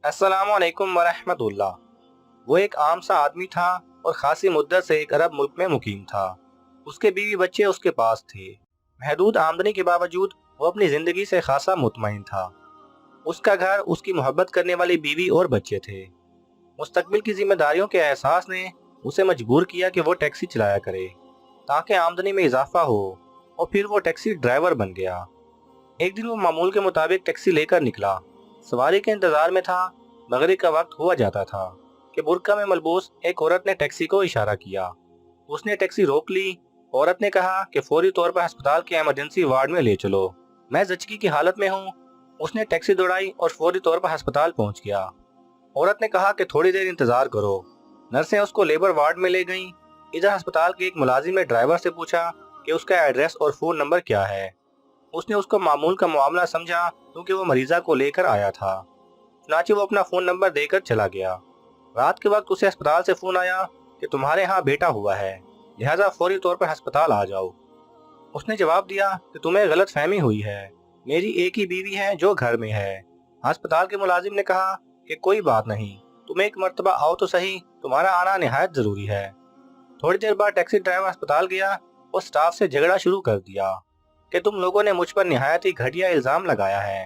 अस्सलाम वालेकुम वरहमतुल्लाह। वो एक आम सा आदमी था और खासी मुद्दत से एक अरब मुल्क में मुकीम था। उसके बीवी बच्चे उसके पास थे। महदूद आमदनी के बावजूद वो अपनी जिंदगी से खासा मुतमईन था। उसका घर, उसकी मोहब्बत करने वाली बीवी और बच्चे थे। मुस्तकबिल की जिम्मेदारियों के एहसास ने उसे मजबूर किया कि वो टैक्सी चलाया करे ताकि आमदनी में इजाफा हो, और फिर वो टैक्सी ड्राइवर बन गया। एक दिन वो मामूल के मुताबिक टैक्सी लेकर निकला। सवारी के इंतजार में था। मगरिब का वक्त हुआ जाता था कि बुर्का में मलबूस एक औरत ने टैक्सी को इशारा किया। उसने टैक्सी रोक ली। औरत ने कहा कि फौरी तौर पर अस्पताल के इमरजेंसी वार्ड में ले चलो, मैं जचगी की हालत में हूँ। उसने टैक्सी दौड़ाई और फौरी तौर पर अस्पताल पहुंच गया। औरत ने कहा कि थोड़ी देर इंतजार करो। नर्सें उसको लेबर वार्ड में ले गईं। इधर अस्पताल के एक मुलाजिम ने ड्राइवर से पूछा कि उसका एड्रेस और फोन नंबर क्या है। उसने उसको मामूल का मामला समझा क्योंकि वो मरीजा को लेकर आया था। चुनांचे वो अपना फोन नंबर देकर चला गया। रात के वक्त उसे अस्पताल से फोन आया कि तुम्हारे यहाँ बेटा हुआ है, लिहाजा फौरी तौर पर अस्पताल आ जाओ। उसने जवाब दिया कि तुम्हें गलत फहमी हुई है, मेरी एक ही बीवी है जो घर में है। अस्पताल के मुलाजिम ने कहा कि कोई बात नहीं, तुम एक मर्तबा आओ तो सही, तुम्हारा आना निहायत जरूरी है। थोड़ी देर बाद टैक्सी ड्राइवर अस्पताल गया और स्टाफ से झगड़ा शुरू कर दिया कि तुम लोगों ने मुझ पर निहायत ही घटिया इल्जाम लगाया है।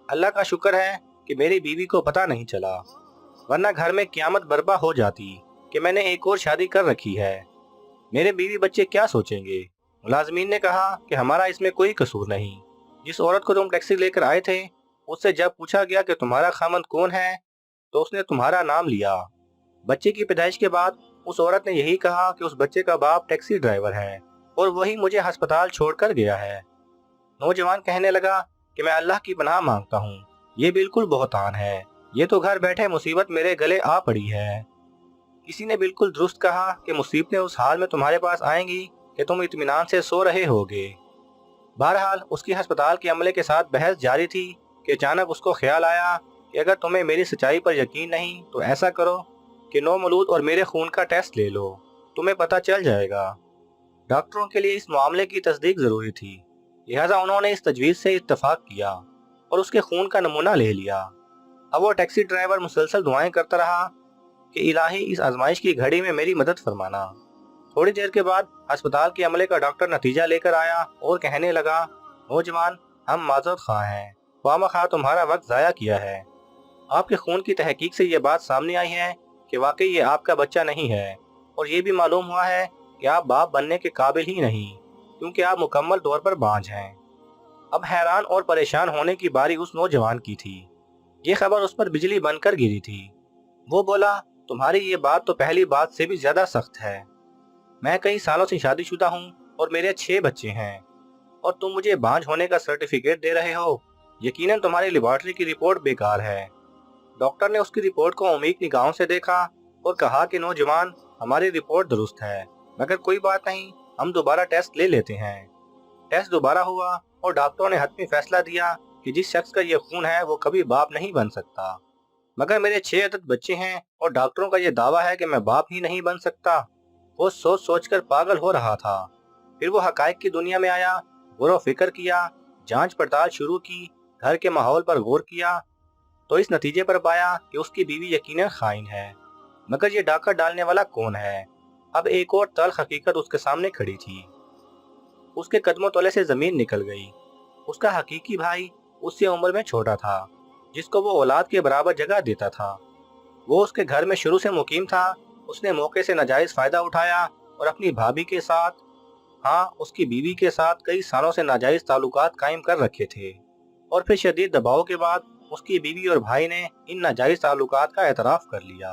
अल्लाह का शुक्र है कि मेरी बीवी को पता नहीं चला, वरना घर में क़यामत बर्पा हो जाती कि मैंने एक और शादी कर रखी है। मेरे बीवी बच्चे क्या सोचेंगे। मुलाजमीन ने कहा कि हमारा इसमें कोई कसूर नहीं। जिस औरत को तुम टैक्सी लेकर आए थे, उससे जब पूछा गया कि तुम्हारा खामंद कौन है, तो उसने तुम्हारा नाम लिया। बच्चे की पैदाइश के बाद उस औरत ने यही कहा कि उस बच्चे का बाप टैक्सी ड्राइवर है और वही मुझे अस्पताल छोड़कर गया है। नौजवान कहने लगा कि मैं अल्लाह की पनाह मांगता हूँ, ये बिल्कुल बहतान है। ये तो घर बैठे मुसीबत मेरे गले आ पड़ी है। किसी ने बिल्कुल दुरुस्त कहा कि मुसीबतें उस हाल में तुम्हारे पास आएंगी कि तुम इत्मीनान से सो रहे होगे। बहरहाल उसकी अस्पताल के अमले के साथ बहस जारी थी कि अचानक उसको ख्याल आया कि अगर तुम्हें मेरी सच्चाई पर यकीन नहीं तो ऐसा करो कि नौमौलूद और मेरे खून का टेस्ट ले लो, तुम्हें पता चल जाएगा। डॉक्टरों के लिए इस मामले की तस्दीक जरूरी थी, लिहाजा उन्होंने इस तजवीज़ से इत्तफाक किया और उसके खून का नमूना ले लिया। अब वो टैक्सी ड्राइवर मुसलसल दुआएं करता रहा कि इलाही इस आजमाइश की घड़ी में मेरी मदद फरमाना। थोड़ी देर के बाद अस्पताल के अमले का डॉक्टर नतीजा लेकर आया और कहने लगा, नौजवान, हम माजूद खा हैं, खामखा तुम्हारा वक्त ज़ाया किया है। आपके खून की तहकीक से ये बात सामने आई है कि वाकई ये आपका बच्चा नहीं है, और ये भी मालूम हुआ है कि आप बाप बनने के काबिल ही नहीं, क्योंकि आप मुकम्मल तौर पर बांझ हैं। अब हैरान और परेशान होने की बारी उस नौजवान की थी। ये खबर उस पर बिजली बनकर गिरी थी। वो बोला, तुम्हारी ये बात तो पहली बात से भी ज्यादा सख्त है। मैं कई सालों से शादीशुदा हूँ और मेरे 6 बच्चे हैं, और तुम मुझे बांझ होने का सर्टिफिकेट दे रहे हो। यकीनन तुम्हारी लेबॉर्ट्री की रिपोर्ट बेकार है। डॉक्टर ने उसकी रिपोर्ट को उम्मीद निगाहों से देखा और कहा कि नौजवान, हमारी रिपोर्ट दुरुस्त है, मगर कोई बात नहीं, हम दोबारा टेस्ट ले लेते हैं। टेस्ट दोबारा हुआ और डॉक्टरों ने हतमी फैसला दिया कि जिस शख्स का ये खून है वो कभी बाप नहीं बन सकता। मगर मेरे 6 अदद बच्चे हैं और डॉक्टरों का ये दावा है कि मैं बाप ही नहीं बन सकता। वो सोच सोच कर पागल हो रहा था। फिर वो हकायक की दुनिया में आया, गौर फिक्र किया, जांच पड़ताल शुरू की, घर के माहौल पर गौर किया, तो इस नतीजे पर पाया कि उसकी बीवी यकीनन खाइन है। मगर ये डाका डालने वाला कौन है? अब एक और तल्ख हकीकत उसके सामने खड़ी थी। उसके कदमों तले से जमीन निकल गई। उसका हकीकी भाई उससे उम्र में छोटा था, जिसको वो औलाद के बराबर जगह देता था। वो उसके घर में शुरू से मुकीम था। उसने मौके से नाजायज फायदा उठाया और अपनी भाभी के साथ, हाँ, उसकी बीवी के साथ कई सालों से नाजायज ताल्लुकात कायम कर रखे थे, और फिर शदीद दबाव के बाद उसकी बीवी और भाई ने इन नाजायज ताल्लुकात का एतराफ कर लिया।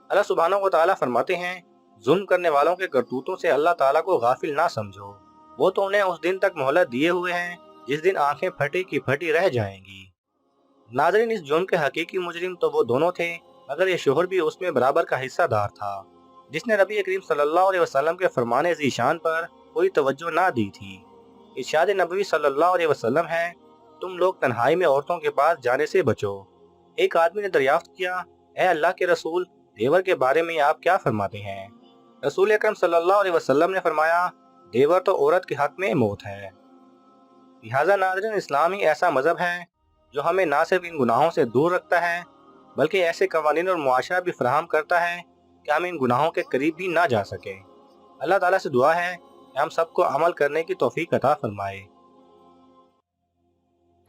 अल्लाह सुब्हानहू व तआला फरमाते हैं, जुल्म करने वालों के करतूतों से अल्लाह ताला को गाफिल ना समझो, वो तो उन्हें उस दिन तक मोहलत दिए हुए हैं जिस दिन आंखें फटी की फटी रह जाएंगी। नाज़रीन, इस जुर्म के हकीकी मुजरिम तो वो दोनों थे, मगर ये शोहर भी उसमें बराबर का हिस्सादार था, जिसने नबी करीम सल्लल्लाहु अलैहि वसल्लम के फरमाने ज़ीशान पर कोई तवज्जो ना दी थी। इरशाद नबी सल्लल्लाहु अलैहि वसल्लम है, तुम लोग तन्हाई में औरतों के पास जाने से बचो। एक आदमी ने दरियाफ्त किया, ए अल्लाह के रसूल, देवर के बारे में आप क्या फरमाते हैं? रसूल अकरम सल्लल्लाहु अलैहि वसल्लम ने फरमाया, देवर तो औरत के हक में मौत है। लिहाजा नाज़रीन, इस्लाम ही ऐसा मजहब है جو ہمیں نہ صرف ان گناہوں سے دور رکھتا ہے بلکہ ایسے قوانین اور معاشرہ بھی فراہم کرتا ہے کہ ہم ان گناہوں کے قریب بھی نہ جا سکیں۔ اللہ تعالیٰ سے دعا ہے کہ ہم سب کو عمل کرنے کی توفیق عطا فرمائے۔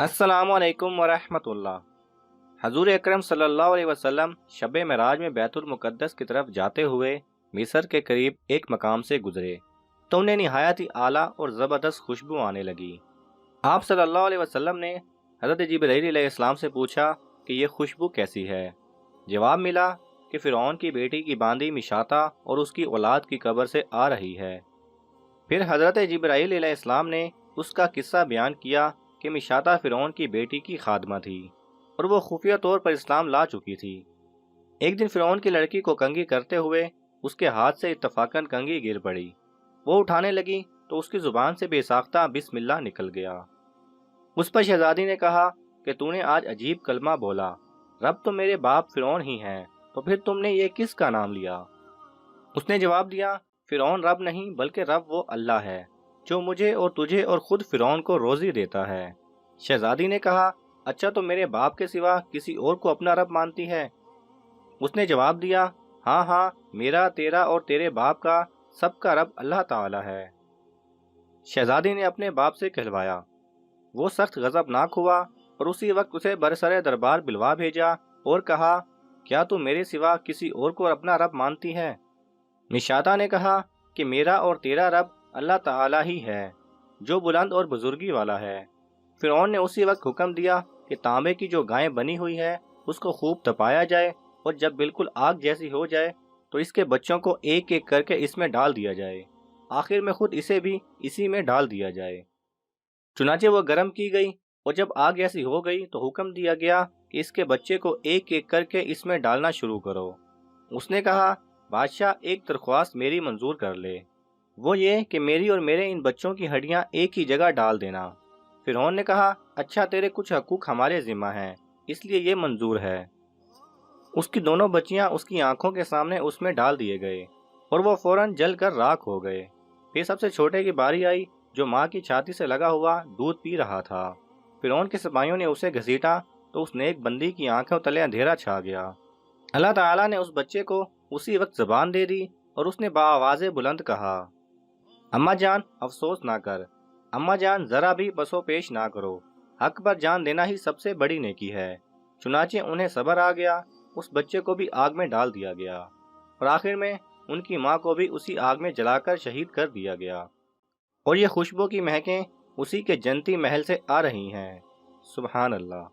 السلام علیکم ورحمۃ اللہ۔ حضور اکرم صلی اللہ علیہ وسلم شب معراج میں بیت المقدس کی طرف جاتے ہوئے مصر کے قریب ایک مقام سے گزرے تو انہیں نہایت ہی اعلیٰ اور زبردست خوشبو آنے لگی۔ آپ صلی اللہ علیہ وسلم نے حضرت جبرائیل علیہ السلام سے پوچھا کہ یہ خوشبو کیسی ہے؟ جواب ملا کہ فرعون کی بیٹی کی باندی مشاطہ اور اس کی اولاد کی قبر سے آ رہی ہے۔ پھر حضرت جبرائیل علیہ السلام نے اس کا قصہ بیان کیا کہ مشاطہ فرعون کی بیٹی کی خادمہ تھی اور وہ خفیہ طور پر اسلام لا چکی تھی۔ ایک دن فرعون کی لڑکی کو کنگھی کرتے ہوئے اس کے ہاتھ سے اتفاقاً کنگھی گر پڑی۔ وہ اٹھانے لگی تو اس کی زبان سے بے ساختہ بسم اللہ نکل گیا۔ اس پر شہزادی نے کہا کہ تو نے آج عجیب کلمہ بولا، رب تو میرے باپ فرعون ہی ہیں، تو پھر تم نے یہ کس کا نام لیا؟ اس نے جواب دیا، فرعون رب نہیں بلکہ رب وہ اللہ ہے جو مجھے اور تجھے اور خود فرعون کو روزی دیتا ہے۔ شہزادی نے کہا، اچھا تو میرے باپ کے سوا کسی اور کو اپنا رب مانتی ہے؟ اس نے جواب دیا، ہاں ہاں، میرا، تیرا اور تیرے باپ کا سب کا رب اللہ تعالی ہے۔ شہزادی نے اپنے باپ سے کہلوایا۔ وہ سخت غضبناک ہوا اور اسی وقت اسے برسر دربار بلوا بھیجا اور کہا، کیا تو میرے سوا کسی اور کو اپنا رب مانتی ہے؟ مشاطہ نے کہا کہ میرا اور تیرا رب اللہ تعالی ہی ہے جو بلند اور بزرگی والا ہے۔ فرعون نے اسی وقت حکم دیا کہ تانبے کی جو گائیں بنی ہوئی ہے اس کو خوب تپایا جائے اور جب بالکل آگ جیسی ہو جائے تو اس کے بچوں کو ایک ایک کر کے اس میں ڈال دیا جائے، آخر میں خود اسے بھی اسی میں ڈال دیا جائے۔ چنانچہ وہ گرم کی گئی اور جب آگ ایسی ہو گئی تو حکم دیا گیا کہ اس کے بچے کو ایک ایک کر کے اس میں ڈالنا شروع کرو۔ اس نے کہا، بادشاہ ایک درخواست میری منظور کر لے، وہ یہ کہ میری اور میرے ان بچوں کی ہڈیاں ایک ہی جگہ ڈال دینا۔ فرعون نے کہا، اچھا تیرے کچھ حقوق ہمارے ذمہ ہیں اس لیے یہ منظور ہے۔ اس کی دونوں بچیاں اس کی آنکھوں کے سامنے اس میں ڈال دیے گئے اور وہ فوراً جل کر راکھ ہو گئے۔ پھر سب سے چھوٹے کی باری آئی جو ماں کی چھاتی سے لگا ہوا دودھ پی رہا تھا۔ فرعون کے سپاہیوں نے اسے گھسیٹا تو اس نیک بندی کی آنکھوں تلے اندھیرا چھا گیا۔ اللہ تعالیٰ نے اس بچے کو اسی وقت زبان دے دی اور اس نے بآواز بلند کہا، اماں جان افسوس نہ کر، اماں جان ذرا بھی پسو پیش نہ کرو، حق پر جان دینا ہی سب سے بڑی نیکی ہے۔ چنانچہ انہیں صبر آ گیا، اس بچے کو بھی آگ میں ڈال دیا گیا اور آخر میں ان کی ماں کو بھی اسی آگ میں جلا کر شہید کر دیا گیا، اور یہ خوشبو کی مہکیں اسی کے جنتی محل سے آ رہی ہیں۔ سبحان اللہ۔